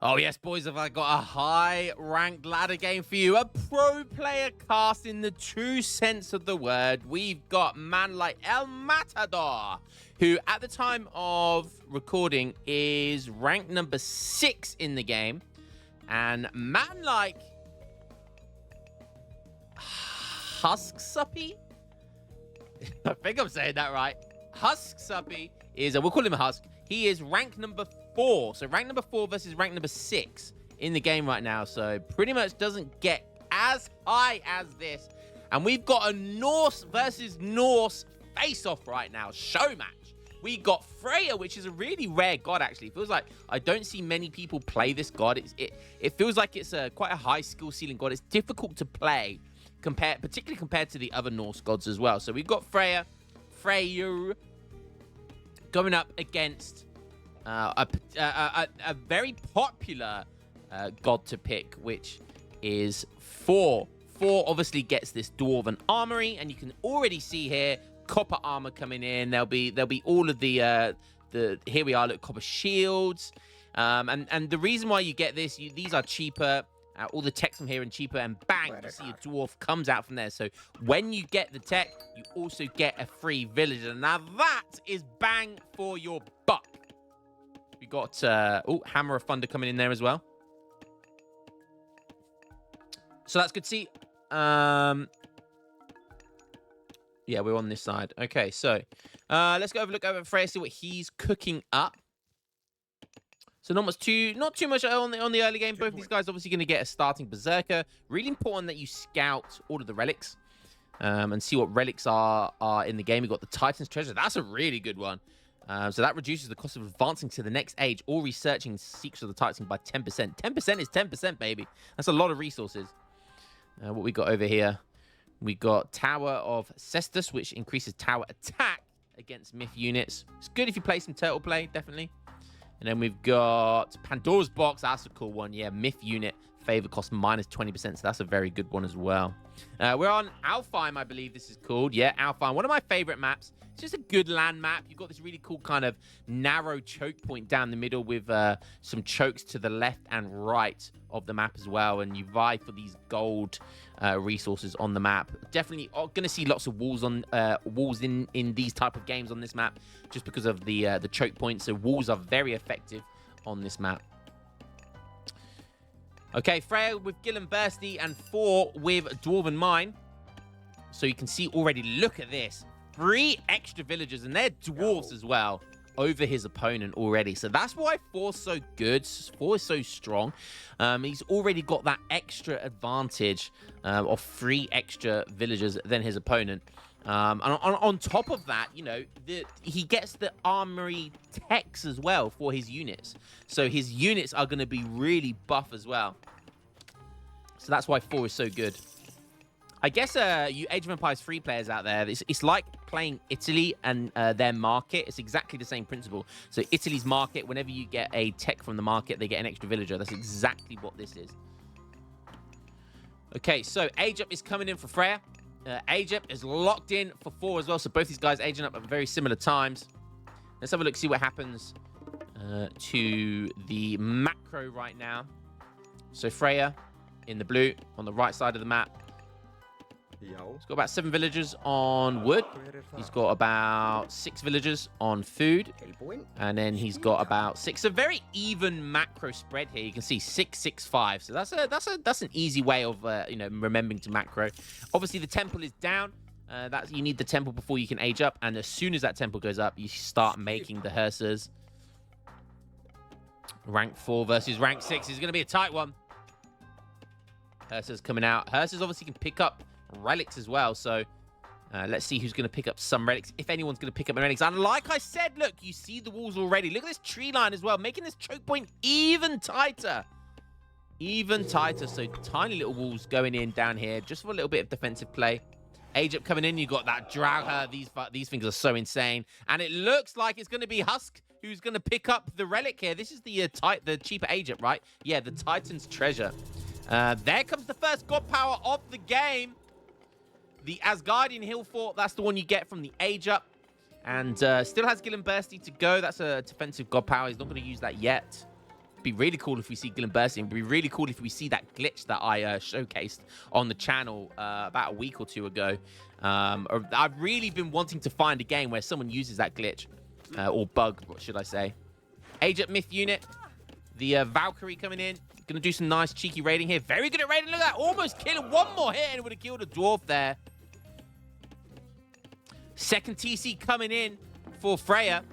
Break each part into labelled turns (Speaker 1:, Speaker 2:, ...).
Speaker 1: Oh, yes, boys, have I got a high-ranked ladder game for you. A pro player cast in the true sense of the word. We've got man like El Matador, who at the time of recording is ranked number 6 in the game. And man like Husksuppy? I think I'm saying that right. Husksuppy is, we'll call him a Husk. He is rank number 4. So rank number 4 versus rank number 6 in the game right now. So pretty much doesn't get as high as this. And we've got a Norse versus Norse face-off right now. Show match. We got Freya, which is a really rare god, actually. It feels like I don't see many people play this god. It feels like it's quite a high skill ceiling god. It's difficult to play, particularly compared to the other Norse gods as well. So we've got Freya going up against a very popular god to pick, which is Thor. Thor obviously gets this dwarven armory, and you can already see here copper armor coming in. There'll be all of the here we are, look, copper shields, and the reason why you get this, these are cheaper. All the tech's from here and cheaper, and bang, you see a dwarf comes out from there. So when you get the tech, you also get a free villager. Now that is bang for your buck. We got Hammer of Thunder coming in there as well. So that's good to see. Yeah, we're on this side. Okay, so let's go have a look over at Freya, see what he's cooking up. So not too much on the early game. Both of these guys obviously going to get a starting Berserker. Really important that you scout all of the relics and see what relics are in the game. We've got the Titan's Treasure. That's a really good one. So that reduces the cost of advancing to the next age or researching Secrets of the Titan by 10%. 10% is 10%, baby. That's a lot of resources. What we got over here? We got Tower of Cestus, which increases tower attack against myth units. It's good if you play some turtle play, definitely. And then we've got Pandora's Box. That's a cool one. Yeah, myth unit favor cost minus 20%. So that's a very good one as well. We're on Alfheim, I believe this is called. Yeah, Alfheim. One of my favorite maps. It's just a good land map. You've got this really cool kind of narrow choke point down the middle with some chokes to the left and right of the map as well. And you vie for these gold resources on the map. Definitely going to see lots of walls in these type of games on this map, just because of the choke points. So walls are very effective on this map. Okay, Freya with Gullinbursti and Thor with Dwarven Mine. So you can see already, look at this. 3 extra villagers, and they're dwarves as well, over his opponent already. So that's why Thor's so good. Thor is so strong. He's already got that extra advantage of 3 extra villagers than his opponent. And on top of that, you know, he gets the armory techs as well for his units. So his units are going to be really buff as well. So that's why Thor is so good. I guess you Age of Empires 3 players out there, it's like playing Italy and their market. It's exactly the same principle. So Italy's market, whenever you get a tech from the market, they get an extra villager. That's exactly what this is. Okay, so Age Up is coming in for Freya. Age Up is locked in for 4 as well. So both these guys aging up at very similar times. Let's have a look, see what happens to the macro right now. So Freya in the blue on the right side of the map. He's got about 7 villagers on wood. He's got about 6 villagers on food. And then he's got about 6. A very even macro spread here. You can see 6, 6, 5. So that's an easy way of remembering to macro. Obviously the temple is down. You need the temple before you can age up. And as soon as that temple goes up, you start making the hearses. Rank 4 versus rank 6 is going to be a tight one. Hearses coming out. Hearses obviously can pick up relics as well, so let's see who's going to pick up some relics, if anyone's going to pick up relics. And like I said, look, you see the walls already. Look at this tree line as well, making this choke point even tighter. So tiny little walls going in down here, just for a little bit of defensive play. Age Up coming in, you got that drag. These things are so insane, and it looks like it's going to be Husk who's going to pick up the relic here. This is the cheaper Age Up, right? Yeah, the Titan's Treasure. There comes the first god power of the game. The Asgardian Hill Fort, that's the one you get from the Age Up. And still has Gullinbursti to go. That's a defensive god power. He's not going to use that yet. be really cool if we see Gullinbursti. It'd be really cool if we see that glitch that I showcased on the channel about a week or two ago. I've really been wanting to find a game where someone uses that glitch. Or bug, what should I say. Ageofmyth unit. The Valkyrie coming in. Gonna do some nice cheeky raiding here. Very good at raiding. Look at that. Almost killing one more hit and it would have killed a dwarf there. Second TC coming in for Freya.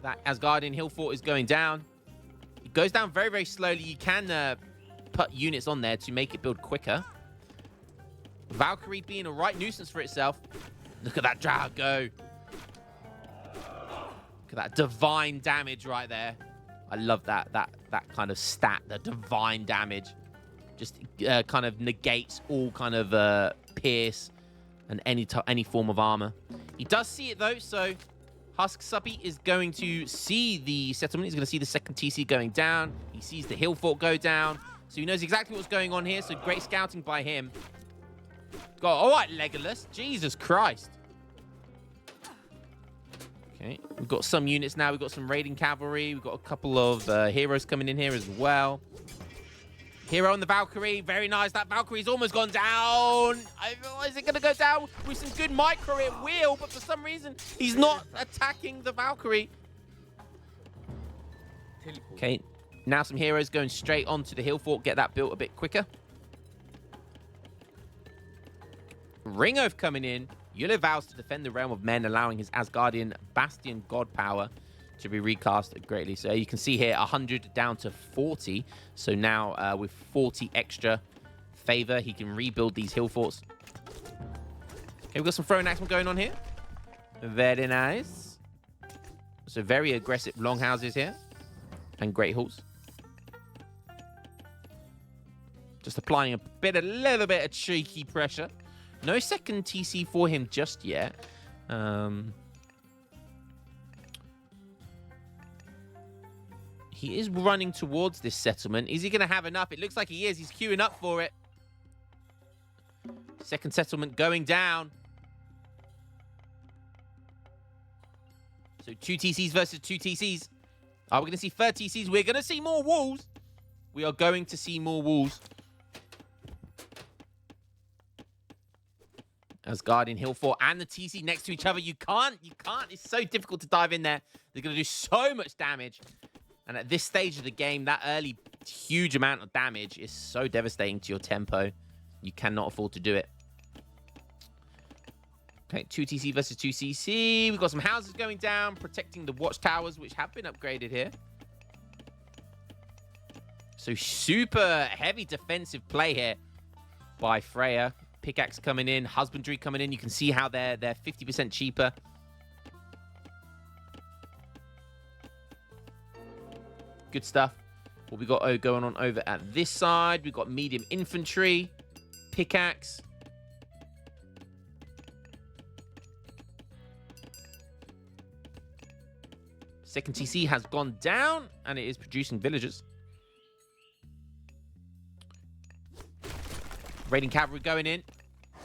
Speaker 1: That Asgardian hill fort is going down. It goes down very, very slowly. You can put units on there to make it build quicker. Valkyrie being a right nuisance for itself. Look at that Drago. Look at that divine damage right there. I love that kind of stat, the divine damage. Just kind of negates all kind of pierce and any form of armor. He does see it though, so Husk Suppy is going to see the settlement. He's going to see the second TC going down. He sees the hill fort go down, so he knows exactly what's going on here. So great scouting by him. Go, all right, Legolas. Jesus Christ. Okay, we've got some units now. We've got some raiding cavalry. We've got a couple of heroes coming in here as well. Hero on the Valkyrie. Very nice. That Valkyrie's almost gone down. Is it going to go down with some good micro? It will, but for some reason, he's not attacking the Valkyrie. Okay, now some heroes going straight onto the hill fort. Get that built a bit quicker. Ring Oath coming in. Yule vows to defend the realm of men, allowing his Asgardian Bastion god power to be recast greatly. So you can see here 100 down to 40. So now with 40 extra favor, he can rebuild these hill forts. Okay, we've got some throwing axemen going on here. Very nice. So very aggressive longhouses here and great halls. Just applying a little bit of cheeky pressure. No second TC for him just yet. He is running towards this settlement. Is he going to have enough? It looks like he is. He's queuing up for it. Second settlement going down. So 2 TCs versus 2 TCs. Are we going to see third TCs? We're going to see more walls. We are going to see more walls. Asgardian hill fort and the TC next to each other. You can't. It's so difficult to dive in there. They're going to do so much damage. And at this stage of the game, that early huge amount of damage is so devastating to your tempo. You cannot afford to do it. Okay, 2 TC versus 2 CC. We've got some houses going down, protecting the watchtowers, which have been upgraded here. So super heavy defensive play here by Freya. Pickaxe coming in, husbandry coming in. You can see how they're 50% cheaper. Good stuff. What we got going on over at this side? We've got medium infantry, pickaxe. Second TC has gone down, and it is producing villagers. Raiding cavalry going in.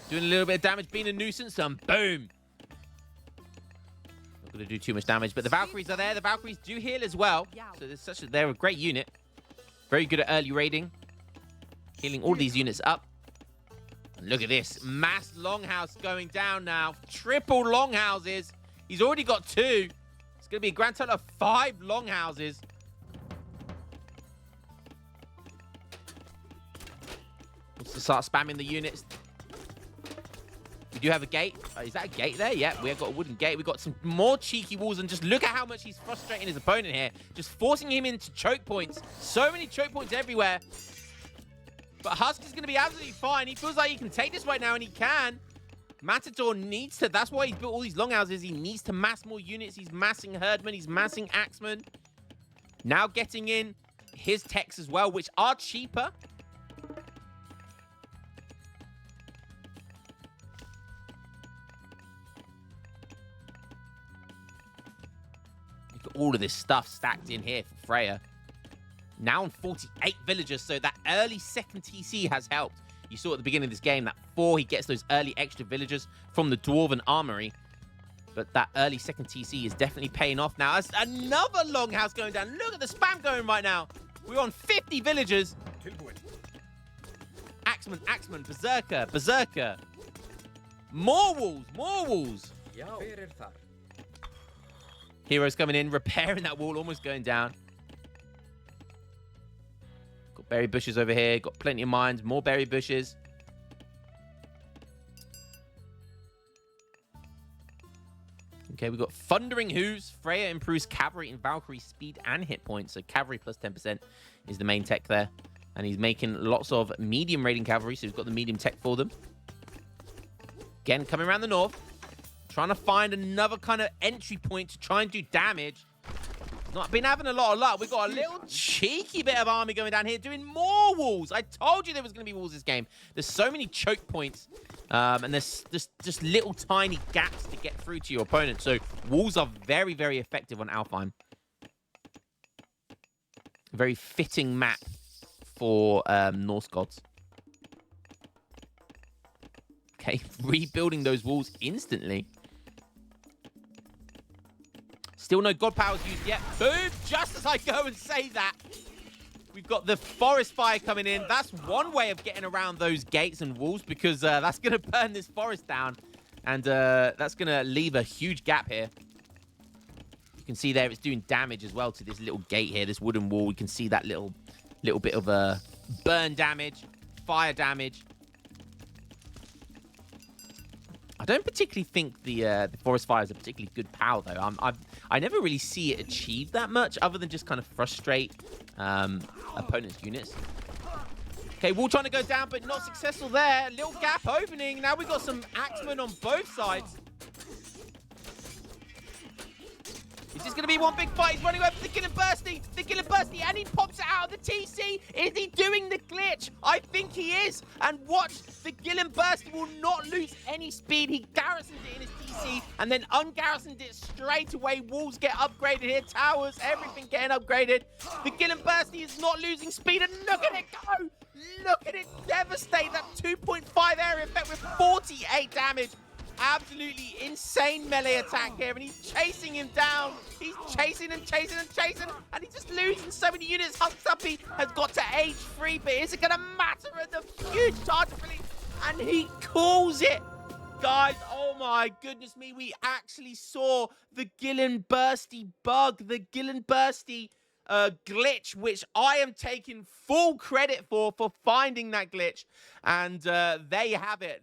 Speaker 1: Doing a little bit of damage, being a nuisance, and boom. Not going to do too much damage, but the Valkyries are there. The Valkyries do heal as well. So they're a great unit. Very good at early raiding. Healing all these units up. And look at this. Mass longhouse going down now. Triple longhouses. He's already got 2. It's going to be a grand total of 5 longhouses. To start spamming the units. We do have a gate. Is that a gate there? Yeah, we have got a wooden gate. We've got some more cheeky walls, and just look at how much he's frustrating his opponent here. Just forcing him into choke points. So many choke points everywhere. But Husk is going to be absolutely fine. He feels like he can take this right now, and he can. Matador needs to. That's why he's built all these longhouses. He needs to mass more units. He's massing herdmen. He's massing axemen. Now getting in his techs as well, which are cheaper. All of this stuff stacked in here for Freya. Now on 48 villagers, so that early second TC has helped. You saw at the beginning of this game that 4, he gets those early extra villagers from the Dwarven Armory. But that early second TC is definitely paying off now. As another longhouse going down. Look at the spam going right now. We're on 50 villagers. Axeman, Berserker. More walls. Heroes coming in, repairing that wall, almost going down. Got berry bushes over here. Got plenty of mines. More berry bushes. Okay, we've got Thundering Hooves. Freya improves cavalry and Valkyrie speed and hit points. So cavalry plus 10% is the main tech there. And he's making lots of medium raiding cavalry, so he's got the medium tech for them. Again, coming around the north. Trying to find another kind of entry point to try and do damage. Not been having a lot of luck. We've got a little cheeky bit of army going down here, doing more walls. I told you there was going to be walls this game. There's so many choke points. And there's just little tiny gaps to get through to your opponent. So walls are very, very effective on Alfheim. A very fitting map for Norse gods. Okay, rebuilding those walls instantly. Still no god powers used yet. Boom! Just as I go and say that, we've got the forest fire coming in. That's one way of getting around those gates and walls, because that's going to burn this forest down. And that's going to leave a huge gap here. You can see there it's doing damage as well to this little gate here, this wooden wall. You can see that little bit of burn damage, fire damage. I don't particularly think the forest fire is a particularly good power, though. I never really see it achieve that much, other than just kind of frustrate opponent's units. Okay, wall trying to go down, but not successful there. Little gap opening. Now we've got some axemen on both sides. Is this going to be one big fight? He's running over the Gullinbursti, and he pops it out of the TC. Is he doing the glitch? I think he is. And watch, the Gullinbursti will not lose any speed. He garrisons it in his TC, and then ungarrisoned it straight away. Walls get upgraded here, towers, everything getting upgraded. The Gullinbursti is not losing speed, and look at it go! Look at it devastate that 2.5 area effect with 48 damage. Absolutely insane melee attack here, and he's chasing him down. He's chasing and chasing and chasing, and he's just losing so many units. Huxuppy has got to age 3, but is it going to matter at the huge charge ability? And he calls it. Guys, oh my goodness me, we actually saw the Gullinbursti bug, the Gullinbursti glitch, which I am taking full credit for finding that glitch. And there you have it.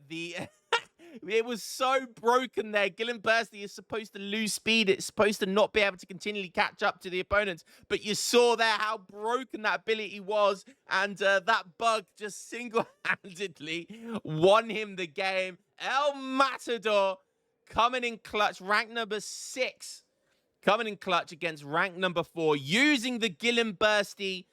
Speaker 1: It was so broken there. Gullinbursti is supposed to lose speed. It's supposed to not be able to continually catch up to the opponents. But you saw there how broken that ability was. And that bug just single-handedly won him the game. El Matador coming in clutch. Rank number 6. Coming in clutch against rank number 4. Using the Gullinbursti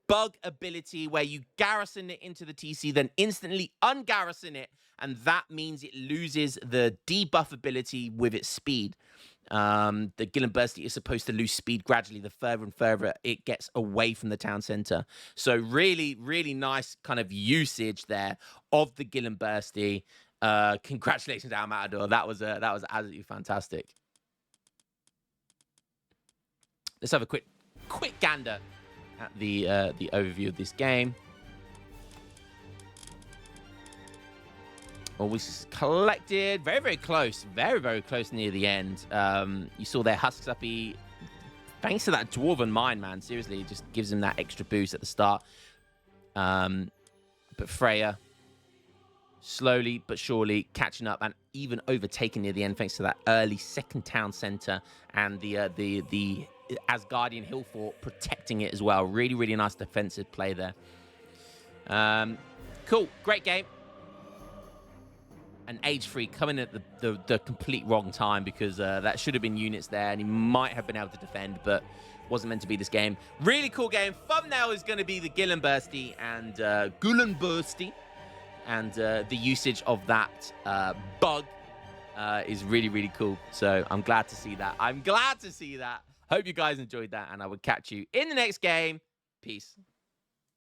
Speaker 1: bug ability where you garrison it into the TC, then instantly ungarrison it, and that means it loses the debuff ability with its speed. The Gullinbursti is supposed to lose speed gradually the further and further it gets away from the town center. So really, really nice kind of usage there of the Gullinbursti. Congratulations, Al Matador. That was absolutely fantastic. Let's have a quick gander at the overview of this game. Always collected. Very, very close. Very, very close near the end. You saw their Huxuppy. Thanks to that Dwarven Mine, man. Seriously, it just gives him that extra boost at the start. But Freya, slowly but surely catching up and even overtaking near the end, thanks to that early second town center and the Asgardian Hill Fort protecting it as well. Really, really nice defensive play there. Cool. Great game. And Age 3 coming at the complete wrong time, because that should have been units there and he might have been able to defend, but wasn't meant to be this game. Really cool game. Thumbnail is going to be the Gullinbursti and the usage of that bug is really, really cool. So I'm glad to see that. Hope you guys enjoyed that, and I will catch you in the next game. Peace.